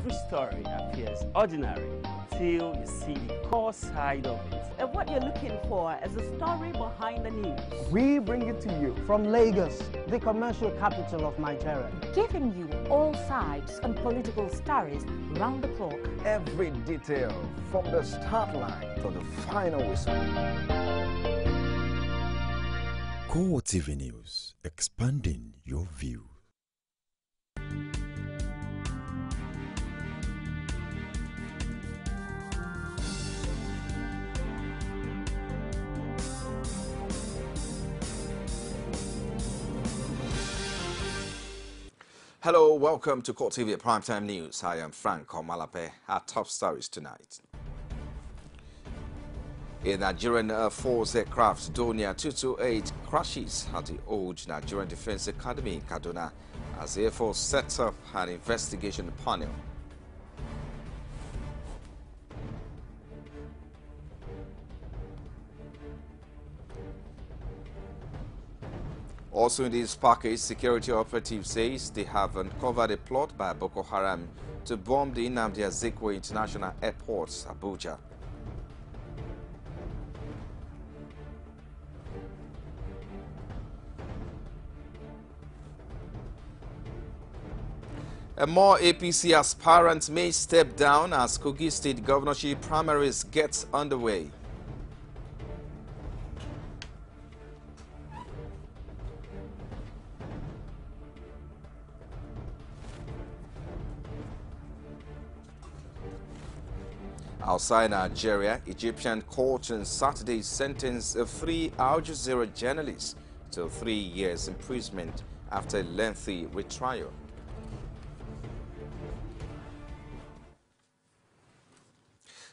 every story appears ordinary till you see the core side of it. And what you're looking for is the story behind the news. We bring it to you from Lagos, the commercial capital of Nigeria. Giving you all sides and political stories round the clock. Every detail from the start line to the final whistle. CoreTV News, expanding your view. Hello, welcome to CoreTV Primetime News. I am Frank Omalape. Our top stories tonight. A Nigerian Air Force aircraft, Donia 228, crashes at the old Nigerian Defense Academy in Kaduna as the Air Force sets up an investigation panel. Also in this package, security operatives says they have uncovered a plot by Boko Haram to bomb the Nnamdi Azikiwe International Airport, Abuja. And more APC aspirants may step down as Kogi State governorship primaries gets underway. Outside Nigeria, Egyptian court on Saturday sentenced a three Al Jazeera journalists to 3 years imprisonment after a lengthy retrial.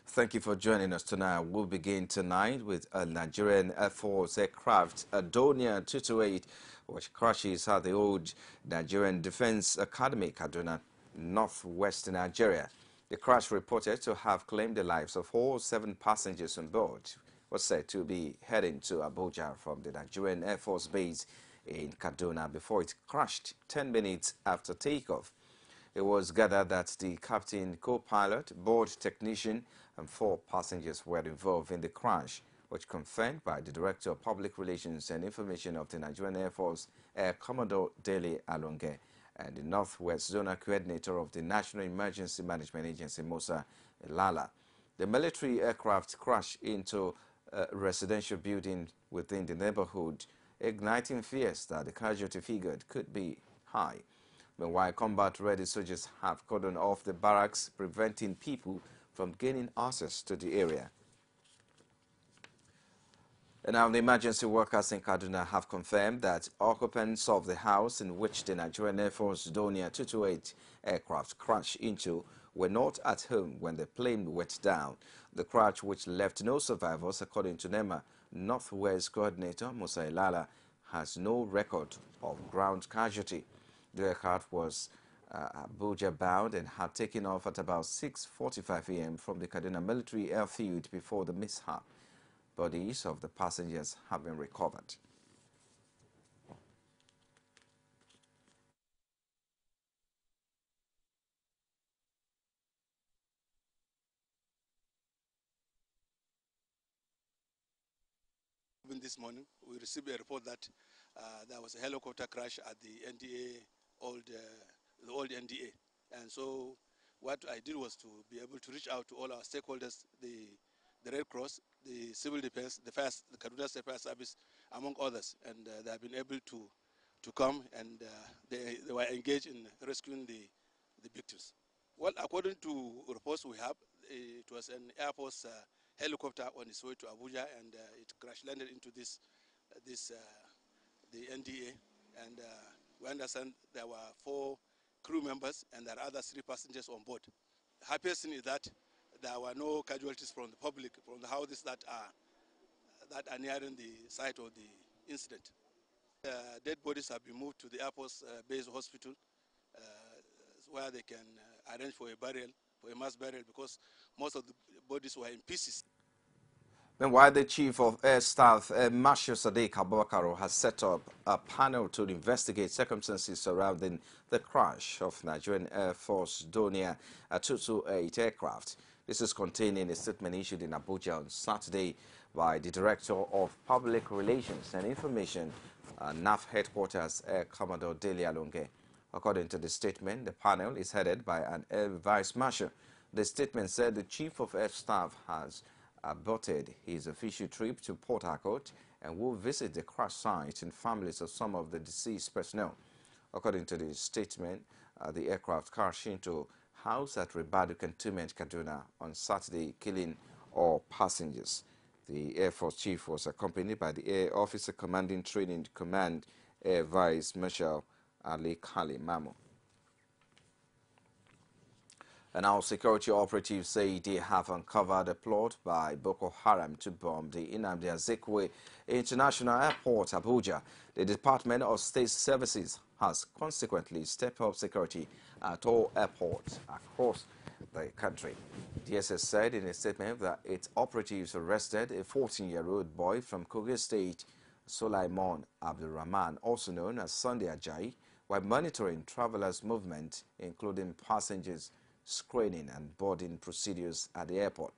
Thank you for joining us tonight. We'll begin tonight with a Nigerian Air Force aircraft, Donia 228, which crashes at the old Nigerian Defense Academy, Kaduna, northwestern Nigeria. The crash reported to have claimed the lives of all 7 passengers on board. Was said to be heading to Abuja from the Nigerian Air Force base in Kaduna before it crashed 10 minutes after takeoff. It was gathered that the captain, co-pilot, board technician, and 4 passengers were involved in the crash, which confirmed by the Director of Public Relations and Information of the Nigerian Air Force, Air Commodore Dele Alonge, and the Northwest Zonal Coordinator of the National Emergency Management Agency, Musa Lala. The military aircraft crashed into a residential building within the neighborhood, igniting fears that the casualty figure could be high. Meanwhile, combat-ready soldiers have cordoned off the barracks, preventing people from gaining access to the area. And now the emergency workers in Kaduna have confirmed that occupants of the house in which the Nigerian Air Force Donia 228 aircraft crashed into were not at home when the plane went down. The crash, which left no survivors, according to NEMA Northwest Coordinator Musa Lala, has no record of ground casualty. The aircraft was Abuja bound and had taken off at about 6:45 a.m. from the Kaduna military airfield before the mishap. Bodies of the passengers have been recovered. This morning, we received a report that there was a helicopter crash at the NDA, the old NDA. And so what I did was to be able to reach out to all our stakeholders, the Red Cross, the Civil Defense, the Kaduna State Fire Service, among others. And they have been able to come, and they were engaged in rescuing the victims. Well, according to reports we have, it was an Air Force helicopter on its way to Abuja, and it crash landed into the NDA. And we understand there were 4 crew members, and there are other 3 passengers on board. The happiest thing is that there were no casualties from the public, from the houses that are nearing the site of the incident. Dead bodies have been moved to the Air Force Base Hospital, where they can arrange for a mass burial, because most of the bodies were in pieces. Meanwhile, the Chief of Air Staff, Marshal Sadiq Abubakar, has set up a panel to investigate circumstances surrounding the crash of Nigerian Air Force Donia 228 aircraft. This is contained in a statement issued in Abuja on Saturday by the Director of Public Relations and Information, NAF Headquarters, Air Commodore Dele Alonge. According to the statement, the panel is headed by an Air Vice Marshal. The statement said the Chief of Air Staff has aborted his official trip to Port Harcourt and will visit the crash site and families of some of the deceased personnel. According to the statement, the aircraft crashed into house at Ribadu Cantonment, Kaduna on Saturday, killing all passengers. The Air Force Chief was accompanied by the Air Officer Commanding Training Command Air Vice Marshal Ali Kali Mamu. And our security operatives say they have uncovered a plot by Boko Haram to bomb the Nnamdi Azikiwe International Airport, Abuja. The Department of State Services has consequently stepped up security at all airports across the country. DSS said in a statement that its operatives arrested a 14-year-old boy from Kogi State, Sulaiman Abdulrahman, also known as Sunday Ajayi, while monitoring travelers' movement, including passengers, screening and boarding procedures at the airport.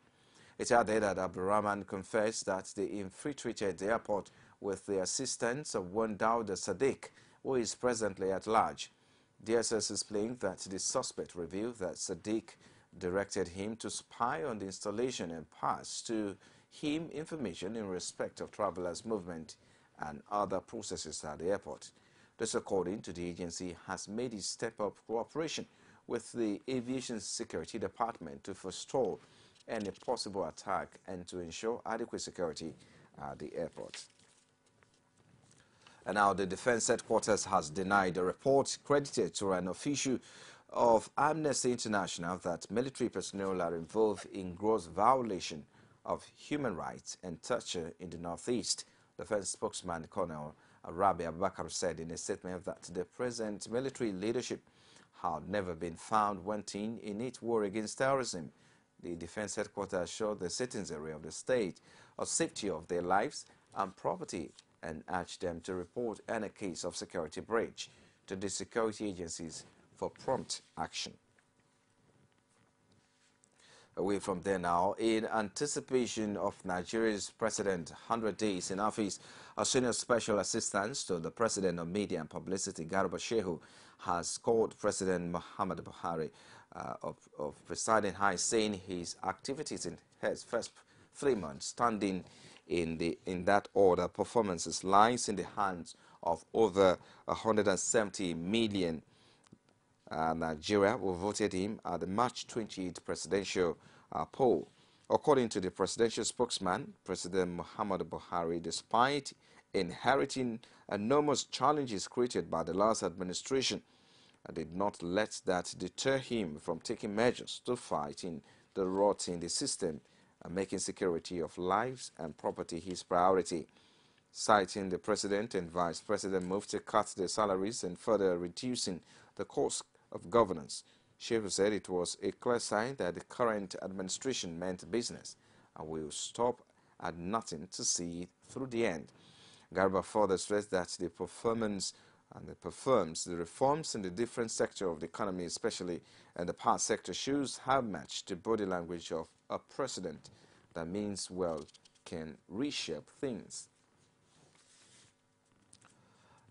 It added that Abdurrahman confessed that they infiltrated the airport with the assistance of one Dawda Sadiq, who is presently at large. DSS explained that the suspect revealed that Sadiq directed him to spy on the installation and pass to him information in respect of travelers' movement and other processes at the airport. This, according to the agency, has made it step up cooperation with the Aviation Security Department to forestall any possible attack and to ensure adequate security at the airport. And now the Defense Headquarters has denied a report credited to an official of Amnesty International that military personnel are involved in gross violation of human rights and torture in the Northeast. Defense spokesman Colonel Rabi Abubakar said in a statement that the present military leadership had never been found wanting in its war against terrorism. The Defense Headquarters assured the citizenry of the state of safety of their lives and property and urged them to report any case of security breach to the security agencies for prompt action. Away from there now, in anticipation of Nigeria's president 100 days in office, a senior special assistant to the president of media and publicity, Garba Shehu, has called President Muhammad Buhari of presiding high, saying his activities in his first 3 months standing in that order performances lies in the hands of over 170 million Nigeria who voted him at the March 28th presidential poll. According to the presidential spokesman, President Muhammad Buhari, despite inheriting enormous challenges created by the last administration, did not let that deter him from taking measures to fight in the rot in the system and making security of lives and property his priority. Citing the president and vice president move to cut their salaries and further reducing the cost of governance, Shehu said it was a clear sign that the current administration meant business and will stop at nothing to see it through the end. Garba further stressed that the reforms in the different sector of the economy, especially in the power sector, shows how much the body language of a president that means well can reshape things.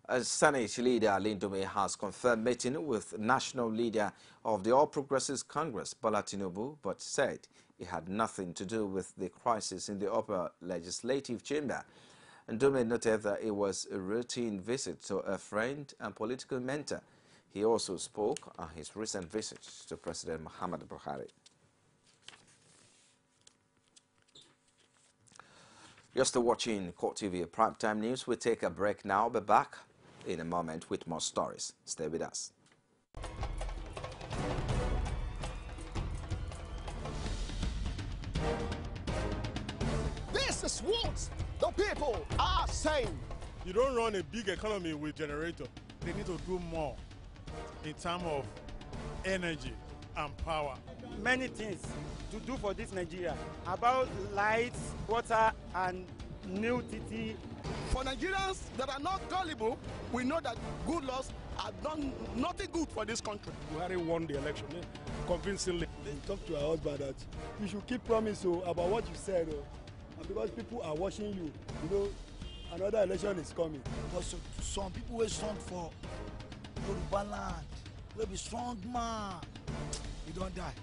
As Senate leader Lindume has confirmed meeting with national leader of the All Progressives Congress, Bola Tinubu, but said it had nothing to do with the crisis in the upper legislative chamber. Ndume noted that it was a routine visit to a friend and political mentor. He also spoke on his recent visit to President Muhammad Buhari. You're still watching CoreTV Primetime News. We take a break now. Be back in a moment with more stories. Stay with us. This is what the people are saying. You don't run a big economy with generator. They need to do more in terms of energy and power. Many things to do for this Nigeria about lights, water, and nudity. For Nigerians that are not gullible, we know that good laws have done nothing good for this country. Buhari won the election convincingly. Talk to our husband that you should keep promise about what you said, and because people are watching you, you know, another election is coming. Because some people will strong for Yoruba land, will be strong man, you don't die.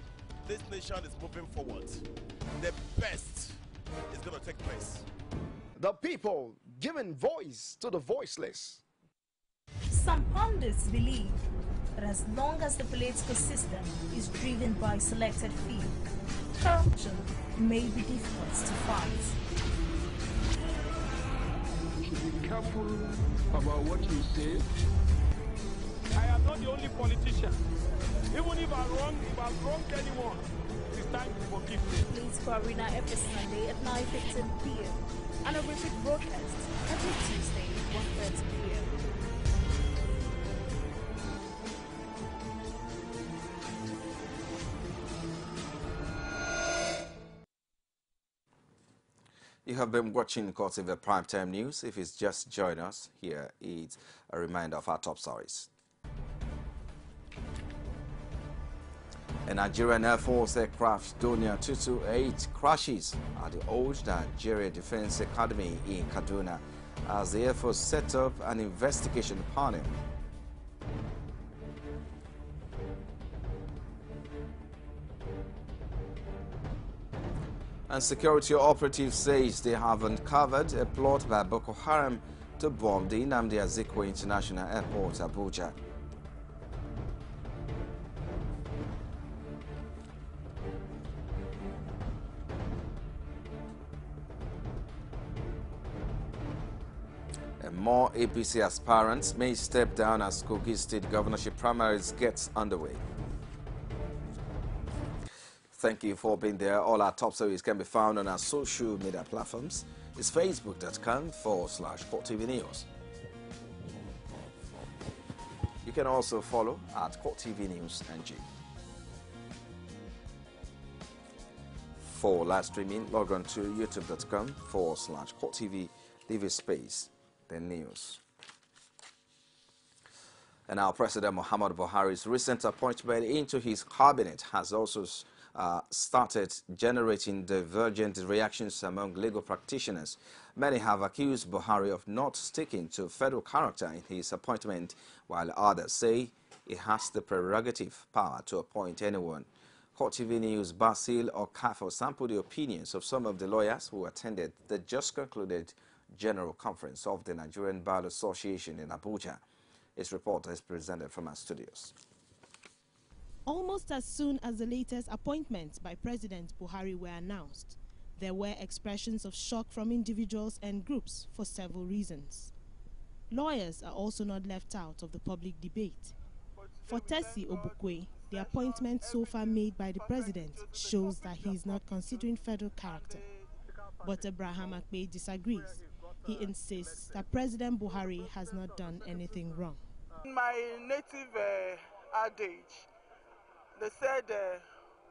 This nation is moving forward. The best is going to take place. The people giving voice to the voiceless. Some pundits believe that as long as the political system is driven by selected few, corruption may be difficult to fight. You should be careful about what you say. I am not the only politician. Even if I've wronged anyone, it's time to forgive me. Political Arena every Sunday at 9:15 p.m. and a repeat broadcast every Tuesday at 1:30 p.m. You have been watching CoreTV Primetime News. If it's just joined us, here is a reminder of our top stories. A Nigerian Air Force aircraft Donia 228 crashes at the old Nigeria Defense Academy in Kaduna as the Air Force set up an investigation panel. And security operatives says they have uncovered a plot by Boko Haram to bomb the Nnamdi Azikiwe International Airport, Abuja. And more APC aspirants may step down as Kogi State governorship primaries gets underway. Thank you for being there. All our top stories can be found on our social media platforms. It's facebook.com/CoreTV News. You can also follow at CoreTV News NG. For live streaming, log on to youtube.com/CoreTV, leave a space, then news. And now President Muhammadu Buhari's recent appointment into his cabinet has also started generating divergent reactions among legal practitioners. Many have accused Buhari of not sticking to federal character in his appointment, while others say he has the prerogative power to appoint anyone. CoreTV News' Basil Okafo sampled the opinions of some of the lawyers who attended the just concluded General Conference of the Nigerian Bar Association in Abuja. His report is presented from our studios. Almost as soon as the latest appointments by President Buhari were announced, there were expressions of shock from individuals and groups for several reasons. Lawyers are also not left out of the public debate. For Tessie Obukwe, the appointment so far made by the president shows that he is not considering federal character. But Abraham Akpe disagrees. He insists that President Buhari has not done anything wrong. In my native adage, they said,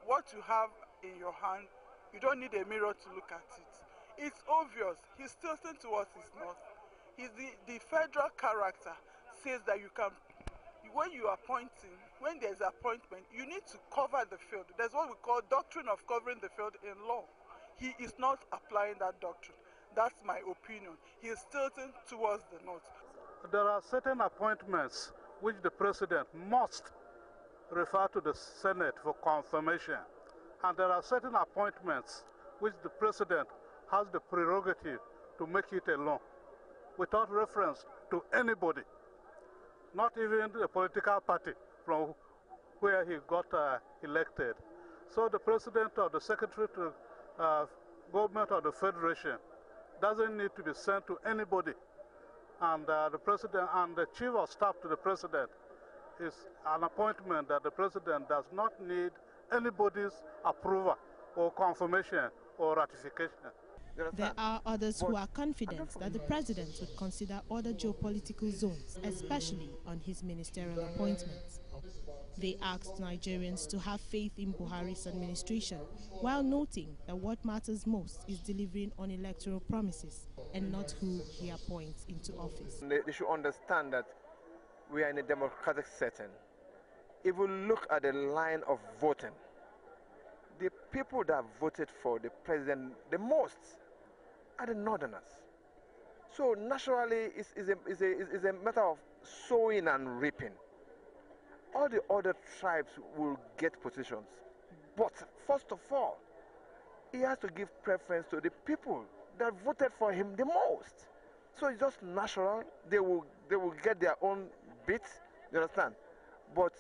what you have in your hand, you don't need a mirror to look at it. It's obvious. He's tilting towards his north. The federal character says that you can, when you are appointing, when there's appointment, you need to cover the field. There's what we call doctrine of covering the field in law. He is not applying that doctrine. That's my opinion. He is tilting towards the north. There are certain appointments which the president must refer to the Senate for confirmation. And there are certain appointments which the president has the prerogative to make it alone, without reference to anybody, not even the political party from where he got elected. So the president or the secretary to government of the federation doesn't need to be sent to anybody. And the president and the chief of staff to the president is an appointment that the president does not need anybody's approval or confirmation or ratification. There are others who are confident that the president would consider other geopolitical zones, especially on his ministerial appointments. They asked Nigerians to have faith in Buhari's administration, while noting that what matters most is delivering on electoral promises and not who he appoints into office. They should understand that we are in a democratic setting. If we look at the line of voting, the people that voted for the president the most are the northerners. So naturally, it's a matter of sowing and reaping. All the other tribes will get positions. But first of all, he has to give preference to the people that voted for him the most. So it's just natural. They will get their own bit, you understand? But,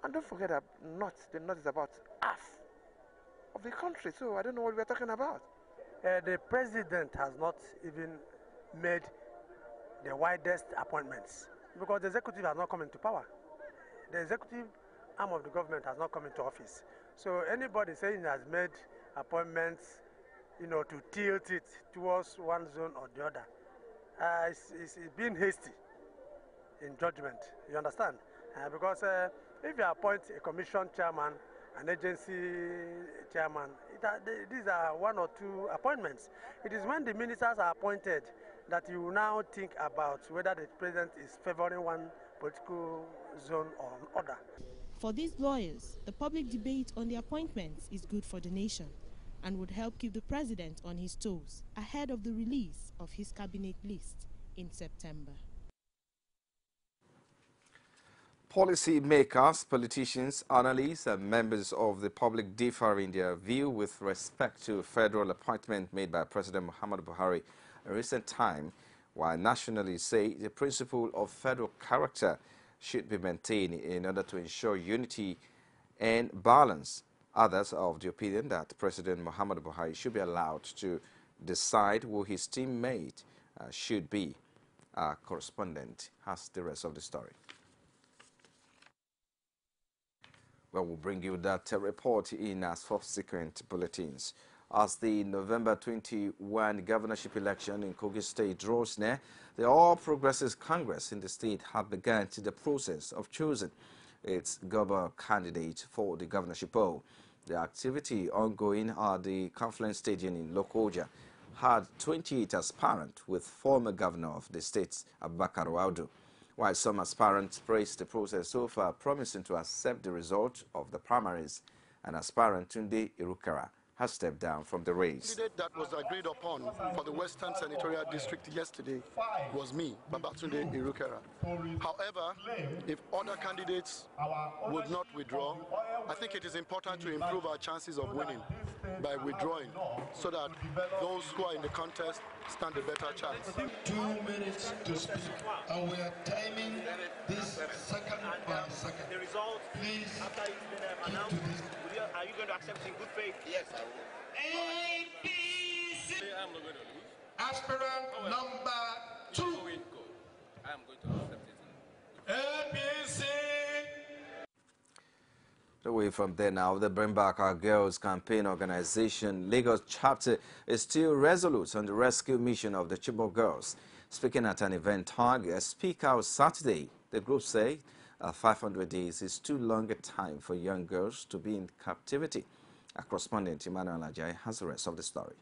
and don't forget that the North is about half of the country. So I don't know what we're talking about. The president has not even made the widest appointments because the executive has not come into power. The executive arm of the government has not come into office. So anybody saying he has made appointments, to tilt it towards one zone or the other, it's being hasty in judgment. You understand? Because if you appoint a commission chairman, an agency chairman, these are one or two appointments. It is when the ministers are appointed that you will now think about whether the president is favoring one political zone or another. For these lawyers, the public debate on the appointments is good for the nation and would help keep the president on his toes ahead of the release of his cabinet list in September. Policy makers, politicians, analysts and members of the public differ in their view with respect to federal appointment made by President Muhammadu Buhari in recent time, while nationalists say the principle of federal character should be maintained in order to ensure unity and balance. Others are of the opinion that President Muhammadu Buhari should be allowed to decide who his teammate should be. Our correspondent has the rest of the story. Well, we'll bring you that report in our subsequent bulletins. As the November 21 governorship election in Kogi State draws near, the All Progressives Congress in the state have begun the process of choosing its governor candidate for the governorship poll. The activity ongoing at the Conference Stadium in Lokoja had 28 aspirants, with former governor of the state, Abubakar Audu. While some aspirants praised the process so far, promising to accept the result of the primaries, an aspirant, Tunde Irukara, has stepped down from the race. The candidate that was agreed upon for the Western Senatorial District yesterday was me, Babatunde Irukara. However, if other candidates would not withdraw, I think it is important to improve our chances of winning by withdrawing so that those who are in the contest stand a better chance. 2 minutes to speak, and we are timing this second by second. The results, please after it's been announced, are you going to accept in good faith? Yes, I will. APC. I'm not going to lose. Aspirant number 2. I'm going to accept it. APC. Away from there now, the Bring Back Our Girls campaign organization, Lagos chapter, is still resolute on the rescue mission of the Chibok girls. Speaking at an event target, Speak Out Saturday, the group say 500 days is too long a time for young girls to be in captivity. Our correspondent Emmanuel Ajay has the rest of the story.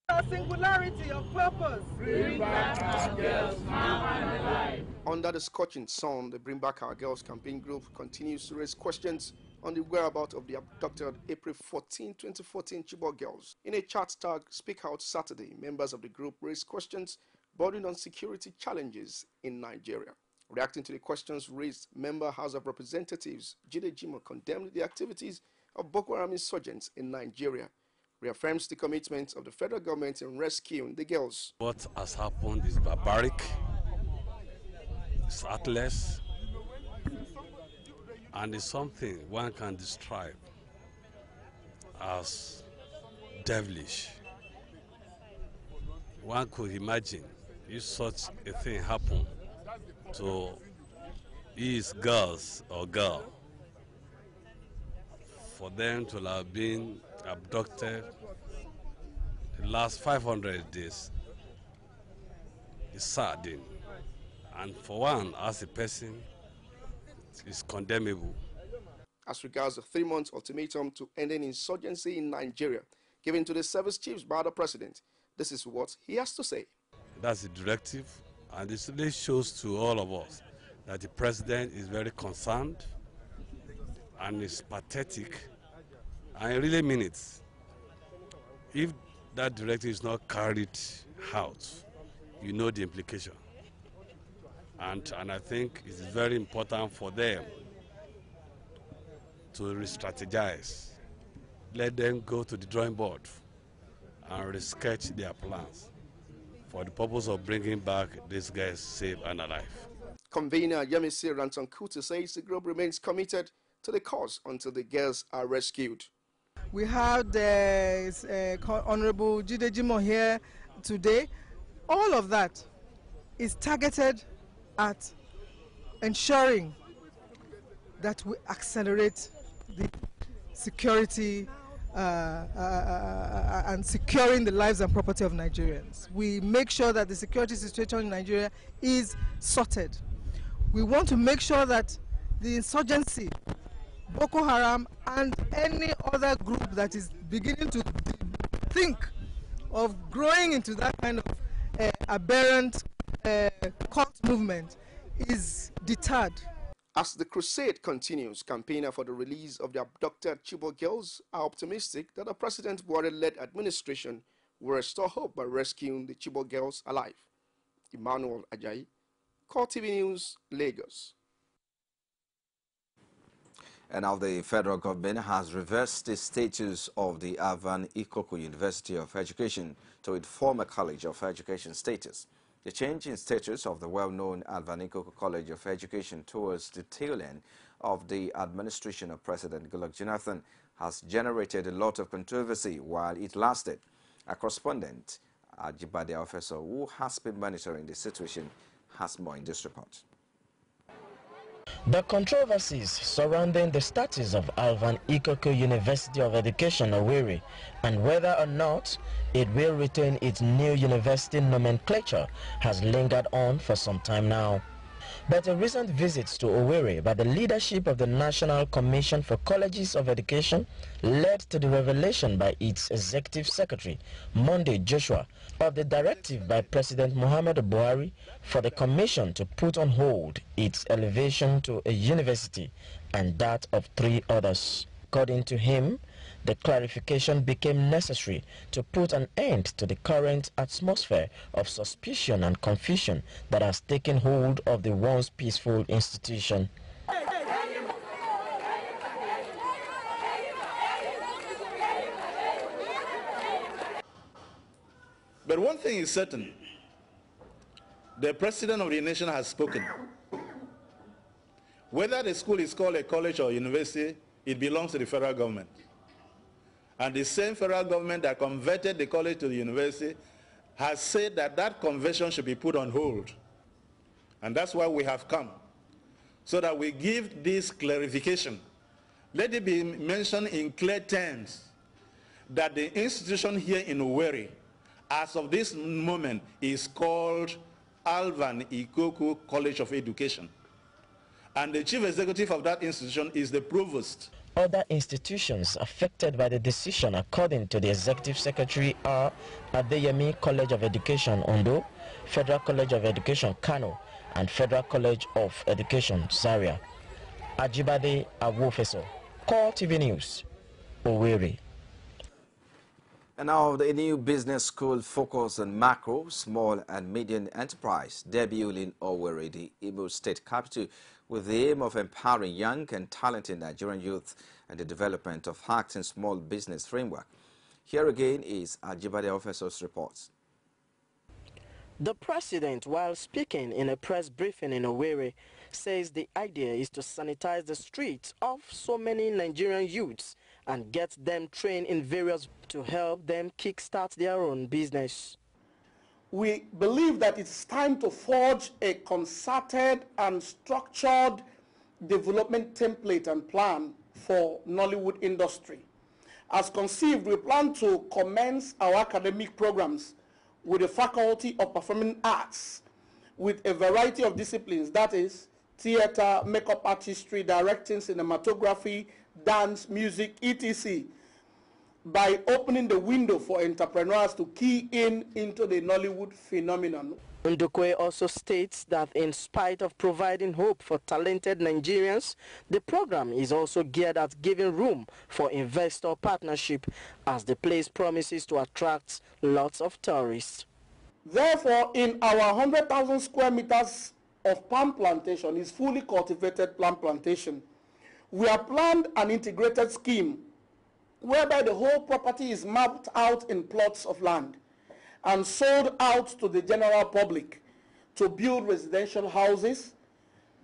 A singularity of purpose. Bring back our girls now and alive. Under the scorching sun, the Bring Back Our Girls campaign group continues to raise questions on the whereabouts of the abducted April 14, 2014 Chibok girls. In a chat tag, Speak Out Saturday, members of the group raised questions bordering on security challenges in Nigeria. Reacting to the questions raised, member House of Representatives Jide Jimo condemned the activities of Boko Haram insurgents in Nigeria, reaffirms the commitment of the federal government in rescuing the girls. What has happened is barbaric, it's heartless, and it's something one can describe as devilish. One could imagine if such a thing happened to his girls or girl, for them to have been abducted the last 500 days is saddening. And for one, as a person, it's condemnable. as regards the 3-month ultimatum to ending insurgency in Nigeria given to the service chiefs by the president. This is what he has to say. That's the directive, and this really shows to all of us that the president is very concerned and is pathetic, and I really mean it. If that directive is not carried out, you know the implication. And I think it is very important for them to re-strategize. Let them go to the drawing board and re-sketch their plans for the purpose of bringing back these guys safe and alive. Convener Yemisi Rantankutu says the group remains committed to the cause until the girls are rescued. We have the Honorable Jide Jimo here today. All of that is targeted at ensuring that we accelerate the security and securing the lives and property of Nigerians. We make sure that the security situation in Nigeria is sorted. We want to make sure that the insurgency, Boko Haram, and any other group that is beginning to think of growing into that kind of aberrant cult movement is deterred. As the crusade continues, campaigners for the release of the abducted Chibok girls are optimistic that the President Buhari-led administration will restore hope by rescuing the Chibok girls alive. Emmanuel Ajayi, CoreTV News, Lagos. And now the federal government has reversed the status of the Alvan Ikoku University of Education to its former College of Education status. The change in status of the well-known Alvan Ikoku College of Education towards the tail end of the administration of President Goodluck Jonathan has generated a lot of controversy while it lasted. A correspondent, Ajibade Officer, who has been monitoring the situation, has more in this report. The controversies surrounding the status of Alvan Ikoku University of Education, Owerri, and whether or not it will retain its new university nomenclature has lingered on for some time now. But a recent visit to Owerri by the leadership of the National Commission for Colleges of Education led to the revelation by its Executive Secretary, Monday Joshua, of the directive by President Muhammadu Buhari for the Commission to put on hold its elevation to a university and that of 3 others. According to him, the clarification became necessary to put an end to the current atmosphere of suspicion and confusion that has taken hold of the once peaceful institution. But one thing is certain, the President of the nation has spoken. Whether the school is called a college or university, it belongs to the federal government. And the same federal government that converted the college to the university has said that that conversion should be put on hold. And that's why we have come, so that we give this clarification. Let it be mentioned in clear terms that the institution here in Owerri, as of this moment, is called Alvan Ikoku College of Education. And the chief executive of that institution is the provost. Other institutions affected by the decision, according to the Executive Secretary, are Adeyemi College of Education, Ondo, Federal College of Education, Kano, and Federal College of Education, Zaria. Ajibade Awofeso, CoreTV News, Owerri. And now the new business school focus on macro, small and medium enterprise debuted in Owerri, the Imo State capital, with the aim of empowering young and talented Nigerian youth and the development of acting small business framework. Here again is Ajibade Officer's reports. The president, while speaking in a press briefing in Owerri, says the idea is to sanitize the streets of so many Nigerian youths and get them trained in various to help them kickstart their own business. We believe that it's time to forge a concerted and structured development template and plan for Nollywood industry. As conceived, we plan to commence our academic programs with the Faculty of Performing Arts with a variety of disciplines, that is, theater, makeup artistry, directing, cinematography, dance, music, etc., by opening the window for entrepreneurs to key into the Nollywood phenomenon. Ndukwe also states that in spite of providing hope for talented Nigerians, the program is also geared at giving room for investor partnership as the place promises to attract lots of tourists. Therefore, in our 100,000 square meters of palm plantation is fully cultivated palm plantation. We have planned an integrated scheme whereby the whole property is mapped out in plots of land and sold out to the general public to build residential houses,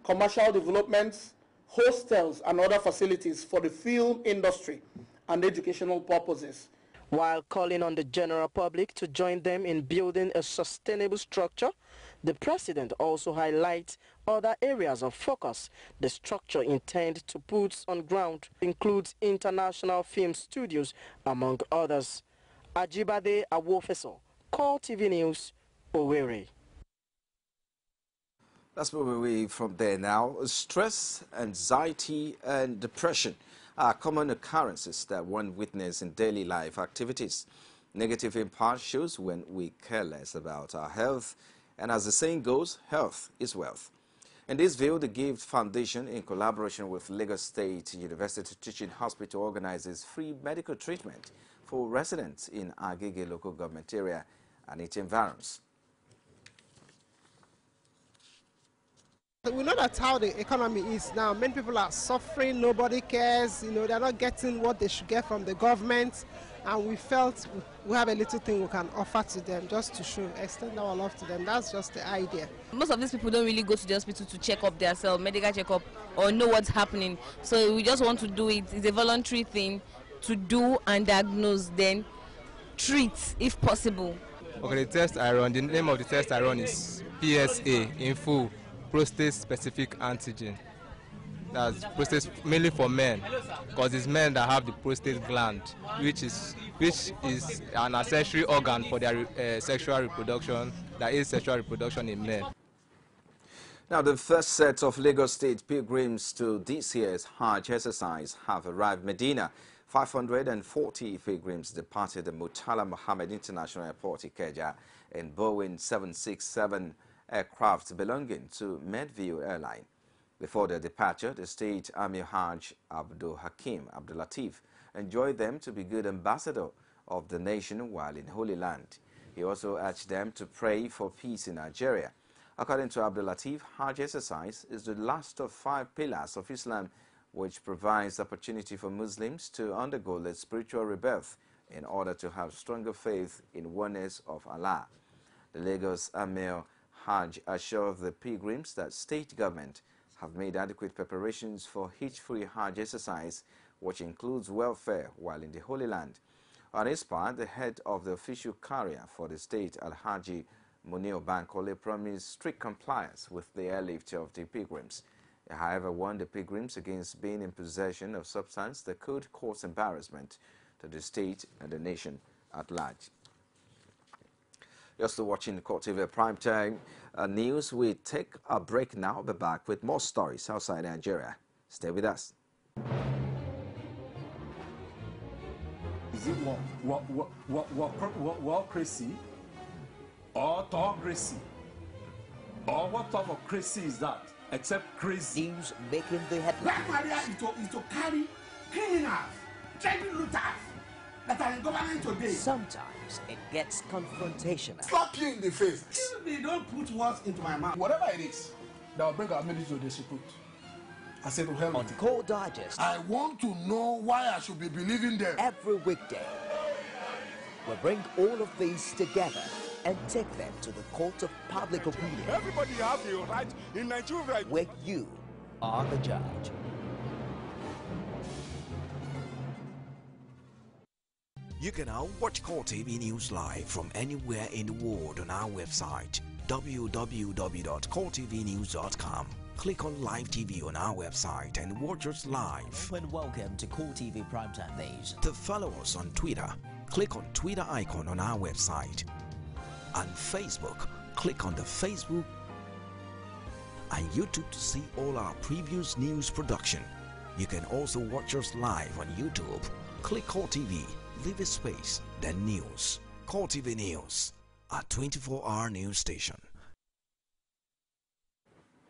commercial developments, hostels, and other facilities for the film industry and educational purposes. While calling on the general public to join them in building a sustainable structure, the president also highlights other areas of focus the structure intends to put on ground includes international film studios, among others. Ajibade Awofeso, CoreTV News, Owerri. Let's move away from there now. Stress, anxiety, and depression are common occurrences that one witnesses in daily life activities. Negative impact shows when we care less about our health, and as the saying goes, health is wealth. In this view, the Gift Foundation, in collaboration with Lagos State University Teaching Hospital, organizes free medical treatment for residents in Agege local government area and its environs. We know that's how the economy is now. Many people are suffering, nobody cares, they're not getting what they should get from the government, and we felt we have a little thing we can offer to them just to extend our love to them. That's just the idea. Most of these people don't really go to the hospital to check up themselves, medical checkup, or know what's happening. So we just want to do it. It's a voluntary thing to do and diagnose, then treat if possible. Okay, the test I run, the name of the test I run is PSA, in full, prostate specific antigen. That's prostate mainly for men, because it's men that have the prostate gland, which is an accessory organ for their sexual reproduction. That is sexual reproduction in men. Now, the first set of Lagos State pilgrims to this year's Hajj exercise have arrived Medina. 540 pilgrims departed the Murtala Mohammed International Airport, Ikeja, in Boeing 767 aircraft belonging to Medview Airline. Before their departure, the State Amir Hajj Abdul Hakim Abdul Latif enjoined them to be good ambassador of the nation while in Holy Land. He also urged them to pray for peace in Nigeria. According to Abdul Latif, Hajj exercise is the last of 5 pillars of Islam, which provides opportunity for Muslims to undergo the spiritual rebirth in order to have stronger faith in oneness of Allah. The Lagos Amir Hajj assured the pilgrims that state government have made adequate preparations for hitch-free Hajj exercise, which includes welfare while in the Holy Land. On his part, the head of the official carrier for the state, Alhaji Munir Bankole, promised strict compliance with the airlift of the pilgrims. He, however, warned the pilgrims against being in possession of substance that could cause embarrassment to the state and the nation at large. You're still watching CoreTV Primetime News. We take a break now. We'll be back with more stories outside Nigeria. Stay with us. Is it crazy or autocracy? Or what type of crazy is that? Except crazy. News making the headlines. Black Maria is to carry criminals, trading looters that are in government today. Sometimes it gets confrontational. Slap you in the face. Excuse me, don't put words into my mouth. Whatever it is that will bring our military to disrepute, I said to hell. On Core Digest, I want to know why I should be believing them. Every weekday, we'll bring all of these together and take them to the court of public opinion. Everybody have the right in Nigeria, where you are the judge. You can now watch CoreTV News live from anywhere in the world on our website www.coretvnews.com. Click on Live TV on our website and watch us live. And welcome to CoreTV Primetime News. To follow us on Twitter, click on Twitter icon on our website. On Facebook, click on the Facebook and YouTube to see all our previous news production. You can also watch us live on YouTube. Click CoreTV, leave a space, then News. CoreTV News, a 24-hour news station.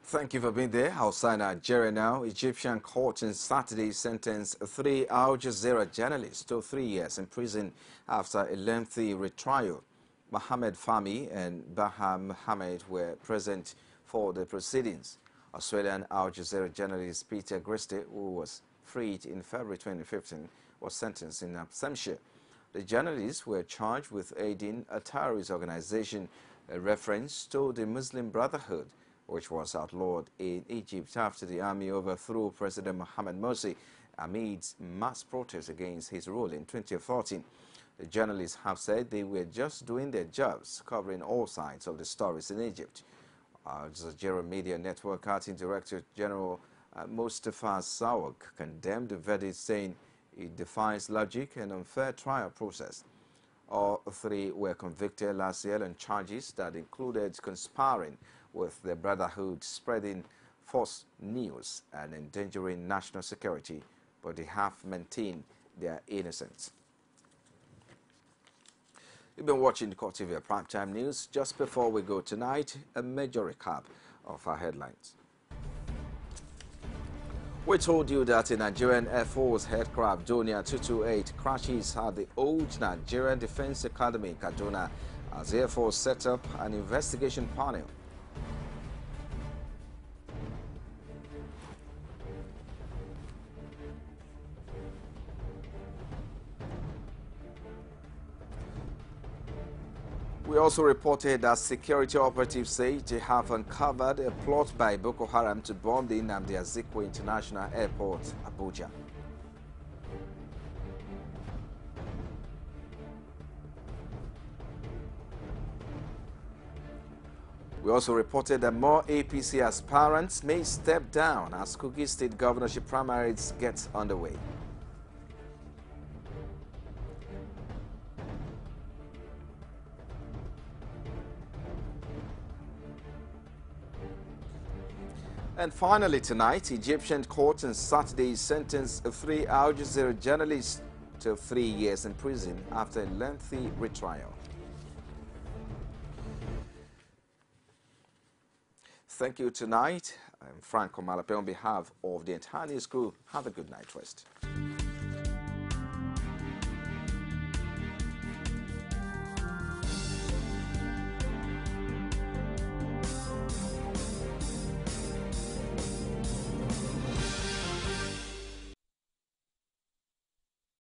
Thank you for being there. Outside Nigeria now, Egyptian court on Saturday sentenced 3 Al Jazeera journalists to 3 years in prison after a lengthy retrial. Mohamed Fahmy and Baha Mohamed were present for the proceedings. Australian Al Jazeera journalist Peter Griste, who was freed in February 2015, was sentenced in absentia. The journalists were charged with aiding a terrorist organization, a reference to the Muslim Brotherhood, which was outlawed in Egypt after the army overthrew President Mohamed Morsi amid mass protests against his rule in 2014. The journalists have said they were just doing their jobs, covering all sides of the stories in Egypt. Al Jazeera Media Network Acting Director General Mustafa Sawak condemned the verdict, saying it defies logic and unfair trial process. All three were convicted last year on charges that included conspiring with the Brotherhood, spreading false news and endangering national security, but they have maintained their innocence. You've been watching the CoreTV Primetime News. Just before we go tonight, a major recap of our headlines. We told you that a Nigerian Air Force aircraft, Donia 228, crashes at the old Nigerian Defense Academy in Kaduna as the Air Force set up an investigation panel. We also reported that security operatives say they have uncovered a plot by Boko Haram to bomb the Nnamdi Azikiwe International Airport, Abuja. We also reported that more APC aspirants may step down as Kogi State governorship primaries get underway. And finally tonight, Egyptian court on Saturday sentenced 3 Al Jazeera journalists to 3 years in prison after a lengthy retrial. Thank you tonight. I'm Frank Omalape on behalf of the entire news crew. Have a good night rest.